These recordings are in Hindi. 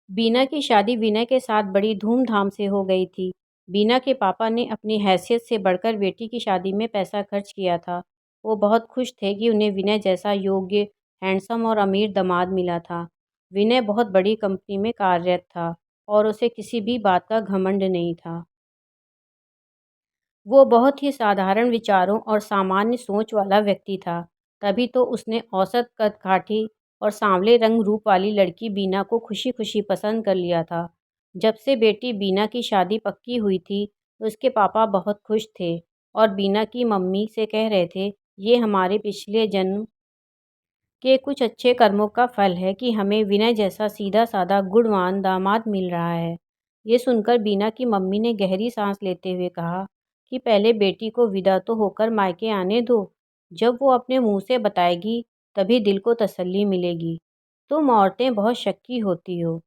बीना की शादी विनय के साथ बड़ी धूमधाम से हो गई थी। बीना के पापा ने अपनी हैसियत से बढ़कर बेटी की शादी में पैसा खर्च किया था। वो बहुत खुश थे कि उन्हें विनय जैसा योग्य, हैंडसम और अमीर दामाद मिला था। विनय बहुत बड़ी कंपनी में कार्यरत था और उसे किसी भी बात का घमंड नहीं था। वो बहुत ही साधारण विचारों और सामान्य सोच वाला व्यक्ति था। तभी तो उसने औसत कद-काठी और सांवले रंग रूप वाली लड़की बीना को खुशी-खुशी पसंद कर लिया था। जब से बेटी बीना की शादी पक्की हुई थी, उसके पापा बहुत खुश थे और बीना की मम्मी से कह रहे थे, ये हमारे पिछले जन्म के कुछ अच्छे कर्मों का फल है कि हमें विनय जैसा सीधा-साधा गुणवान दामाद मिल रहा है। ये सुनकर बीना की मम्मी ने गहरी सांस लेते हुए कहा कि पहले बेटी को विदा तो होकर मायके आने दो। जब वो अपने मुंह से बताएगी तभी दिल को तसल्ली मिलेगी। तुम औरतें बहुत शक्की होती हो।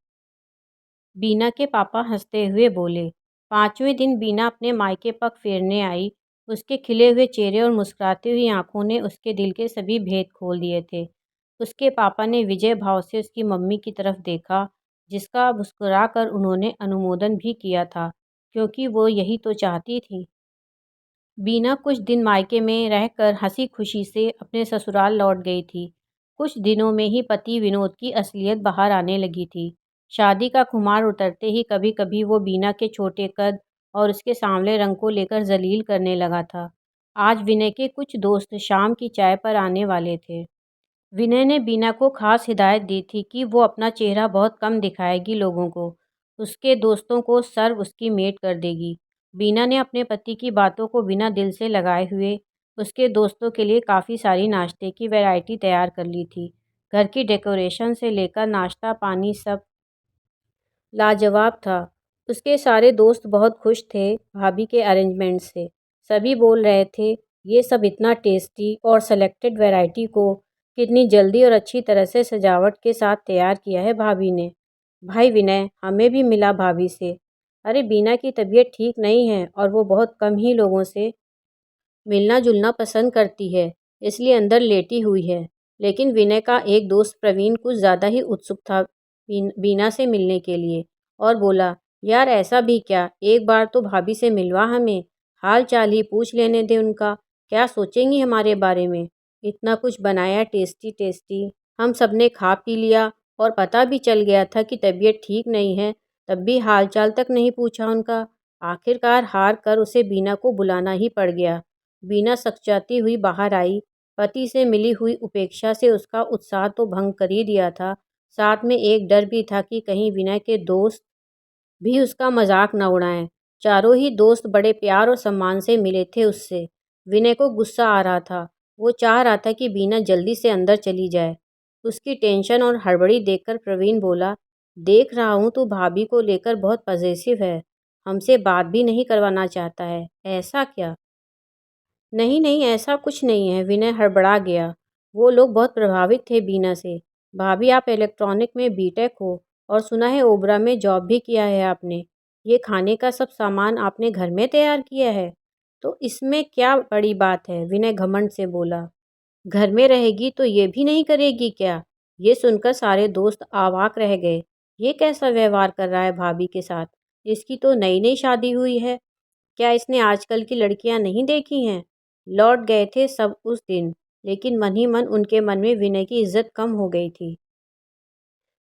बीना के पापा हंसते हुए बोले। 5वें दिन बीना अपने मायके पग फेरने आई। उसके खिले हुए चेहरे और मुस्कुराती हुई आंखों ने उसके दिल के सभी भेद खोल दिए थे। उसके पापा ने विजय भाव से उसकी मम्मी की तरफ देखा, जिसका मुस्कुराकर उन्होंने अनुमोदन भी किया था, क्योंकि वो यही तो चाहती थी। बीना कुछ दिन मायके में रहकर हंसी खुशी से अपने ससुराल लौट गई थी। कुछ दिनों में ही पति विनोद की असलियत बाहर आने लगी थी। शादी का खुमार उतरते ही कभी कभी वो बीना के छोटे कद और उसके सांवले रंग को लेकर जलील करने लगा था। आज विनय के कुछ दोस्त शाम की चाय पर आने वाले थे। विनय ने बीना को खास हिदायत दी थी कि वो अपना चेहरा बहुत कम दिखाएगी लोगों को। उसके दोस्तों को सर्व उसकी मेड कर देगी। बीना ने अपने पति की बातों को बिना दिल से लगाए हुए उसके दोस्तों के लिए काफ़ी सारी नाश्ते की वैरायटी तैयार कर ली थी। घर की डेकोरेशन से लेकर नाश्ता पानी सब लाजवाब था। उसके सारे दोस्त बहुत खुश थे भाभी के अरेंजमेंट से। सभी बोल रहे थे, ये सब इतना टेस्टी और सेलेक्टेड वैरायटी को कितनी जल्दी और अच्छी तरह से सजावट के साथ तैयार किया है भाभी ने। भाई विनय, हमें भी मिला भाभी से। अरे बीना की तबीयत ठीक नहीं है और वो बहुत कम ही लोगों से मिलना जुलना पसंद करती है, इसलिए अंदर लेटी हुई है। लेकिन विनय का एक दोस्त प्रवीण कुछ ज़्यादा ही उत्सुक था बीना से मिलने के लिए और बोला, यार ऐसा भी क्या, एक बार तो भाभी से मिलवा हमें, हाल चाल ही पूछ लेने दे उनका, क्या सोचेंगी हमारे बारे में। इतना कुछ बनाया टेस्टी टेस्टी, हम सब ने खा पी लिया और पता भी चल गया था कि तबीयत ठीक नहीं है, तब भी हाल चाल तक नहीं पूछा उनका। आखिरकार हार कर उसे बीना को बुलाना ही पड़ गया। बीना सकचाती हुई बाहर आई। पति से मिली हुई उपेक्षा से उसका उत्साह तो भंग कर ही दिया था, साथ में एक डर भी था कि कहीं विनय के दोस्त भी उसका मजाक न उड़ाएं। चारों ही दोस्त बड़े प्यार और सम्मान से मिले थे उससे। विनय को गुस्सा आ रहा था। वो चाह रहा था कि बीना जल्दी से अंदर चली जाए। उसकी टेंशन और हड़बड़ी देखकर प्रवीण बोला, देख रहा हूँ तू भाभी को लेकर बहुत पजेसिव है, हमसे बात भी नहीं करवाना चाहता है, ऐसा क्या। नहीं नहीं, ऐसा कुछ नहीं है, विनय हड़बड़ा गया। वो लोग बहुत प्रभावित थे बीना से। भाभी आप इलेक्ट्रॉनिक में बीटेक हो और सुना है ओबरा में जॉब भी किया है आपने। ये खाने का सब सामान आपने घर में तैयार किया है, तो इसमें क्या बड़ी बात है, विनय घमंड से बोला। घर में रहेगी तो ये भी नहीं करेगी क्या। ये सुनकर सारे दोस्त अवाक रह गए। ये कैसा व्यवहार कर रहा है भाभी के साथ, इसकी तो नई नई शादी हुई है। क्या इसने आजकल की लड़कियां नहीं देखी हैं। लौट गए थे सब उस दिन, लेकिन मन ही मन उनके मन में विनय की इज्जत कम हो गई थी।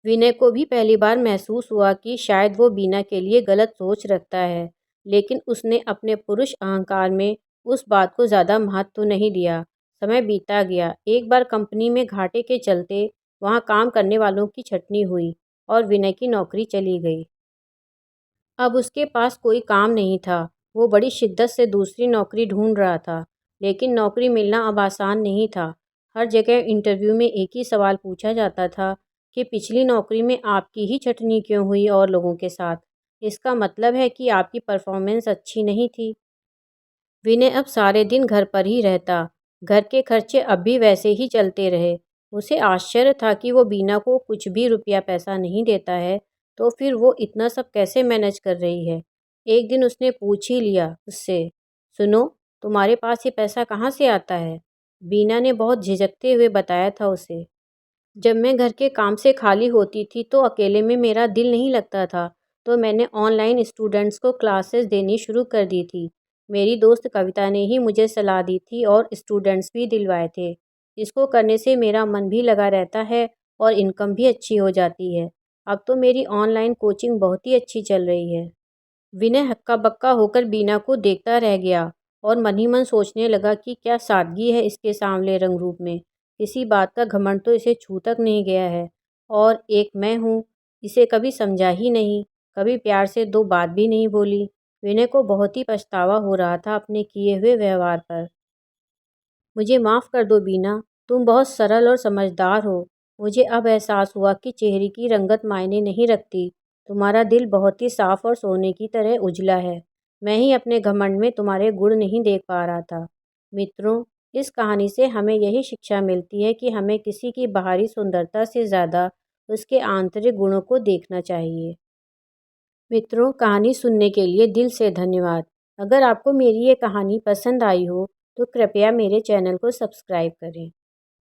विनय को भी पहली बार महसूस हुआ कि शायद वो बीना के लिए गलत सोच रखता है, लेकिन उसने अपने पुरुष अहंकार में उस बात को ज़्यादा महत्व नहीं दिया। समय बीता गया। एक बार कंपनी में घाटे के चलते वहाँ काम करने वालों की छटनी हुई और विनय की नौकरी चली गई। अब उसके पास कोई काम नहीं था। वो बड़ी शिद्दत से दूसरी नौकरी ढूंढ रहा था, लेकिन नौकरी मिलना अब आसान नहीं था। हर जगह इंटरव्यू में एक ही सवाल पूछा जाता था कि पिछली नौकरी में आपकी ही छटनी क्यों हुई और लोगों के साथ। इसका मतलब है कि आपकी परफॉर्मेंस अच्छी नहीं थी। विनय अब सारे दिन घर पर ही रहता। घर के खर्चे अब भी वैसे ही चलते रहे। उसे आश्चर्य था कि वो बीना को कुछ भी रुपया पैसा नहीं देता है, तो फिर वो इतना सब कैसे मैनेज कर रही है। एक दिन उसने पूछ ही लिया उससे, सुनो, तुम्हारे पास ये पैसा कहाँ से आता है। बीना ने बहुत झिझकते हुए बताया था उसे। जब मैं घर के काम से खाली होती थी तो अकेले में मेरा दिल नहीं लगता था, तो मैंने ऑनलाइन स्टूडेंट्स को क्लासेस देनी शुरू कर दी थी। मेरी दोस्त कविता ने ही मुझे सलाह दी थी और स्टूडेंट्स भी दिलवाए थे। इसको करने से मेरा मन भी लगा रहता है और इनकम भी अच्छी हो जाती है। अब तो मेरी ऑनलाइन कोचिंग बहुत ही अच्छी चल रही है। विनय हक्का-बक्का होकर बीना को देखता रह गया और मन ही मन सोचने लगा कि क्या सादगी है इसके सांवले रंग रूप में। किसी बात का घमंड तो इसे छू तक नहीं गया है। और एक मैं हूँ, इसे कभी समझा ही नहीं, कभी प्यार से दो बात भी नहीं बोली। विनय को बहुत ही पछतावा हो रहा था अपने किए हुए व्यवहार पर। मुझे माफ़ कर दो बीना, तुम बहुत सरल और समझदार हो। मुझे अब एहसास हुआ कि चेहरे की रंगत मायने नहीं रखती। तुम्हारा दिल बहुत ही साफ और सोने की तरह उजला है। मैं ही अपने घमंड में तुम्हारे गुण नहीं देख पा रहा था। मित्रों, इस कहानी से हमें यही शिक्षा मिलती है कि हमें किसी की बाहरी सुंदरता से ज़्यादा उसके आंतरिक गुणों को देखना चाहिए। मित्रों, कहानी सुनने के लिए दिल से धन्यवाद। अगर आपको मेरी ये कहानी पसंद आई हो तो कृपया मेरे चैनल को सब्सक्राइब करें।